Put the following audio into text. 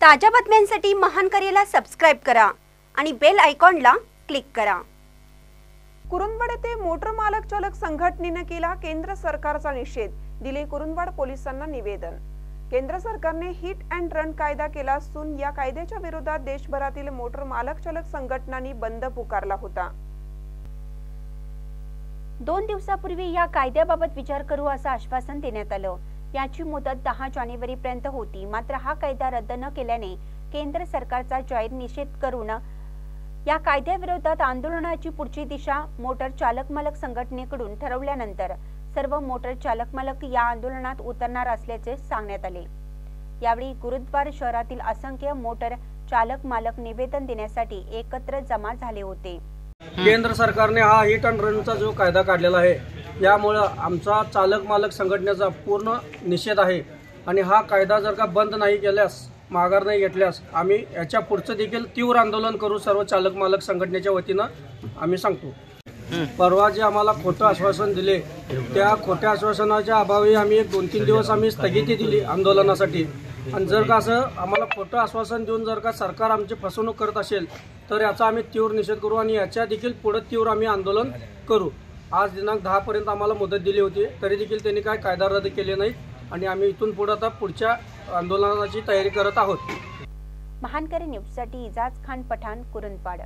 ताज्या बातम्यांसाठी महान करेला सबस्क्राइब करा आणि बेल आयकॉनला क्लिक करा। कुरुंदवाड येथे मोटर मालक चालक संघटनेने केला केंद्र सरकारचा निषेध, दिले कुरुंदवाड पोलिसांना निवेदन। केंद्र सरकारने हिट अँड रन कायदा केला असून या कायद्याच्या विरोधात देशभरातील मोटर मालक चालक संघटनांनी बंद पुकारला होता। 2 दिवसापूर्वी या कायद्याबाबत विचार करू असं आश्वासन देण्यात आलं। याची मुदत 10 जानेवारीपर्यंत होती, मात्र हा कायदा रद्द न केल्याने केंद्र सरकारचा जाहीर निषेध करून या कायद्याविरोधात आंदोलनाची पुढची दिशा मोटर चालक मालक संघटनेकडून ठरवल्यानंतर सर्व मोटर चालक मालक या आंदोलनात उतरणार असल्याचे सांगण्यात आले। यावेळी गुरुद्वार शहरातील असंख्य मोटर चालक मालक निवेदन देण्यासाठी एकत्र जमा झाले होते। केंद्र सरकारने हा हिट अँड रनचा जो कायदा काढलेला आहे, यामुळे आमचा चालक मालक संघटनेचा पूर्ण निषेध आहे आणि हा कायदा जर का बंद नाही केल्यास, माघार नाही घेतल्यास आम्ही याच्या पुढचं देखील तीव्र आंदोलन करू, सर्व चालक मालक संघटनेच्या वतीनं आम्ही सांगतो। परवा जे आम्हाला खोटं आश्वासन दिले, त्या खोट्या आश्वासनाच्या अभावी आम्ही 2-3 दिवस आम्ही स्थगिती दिली आंदोलनासाठी। आणि जर का असं आम्हाला खोटं आश्वासन देऊन जर का सरकार आमची फसवणूक करत असेल तर याचा आम्ही तीव्र निषेध करू आणि याच्या देखील पुढे तीव्र आम्ही आंदोलन करू। आज दिनांक 10 पर्यंत आम्हाला मुदत दिली होती, तरी देखील त्यांनी काय कायदा रद्द केले नाही आणि आम्ही इथून पुढे आता पुढच्या आंदोलनाची तयारी करत आहोत। महानकरी न्यूजसाठी इजाज खान पठाण, कुरुंदवाड।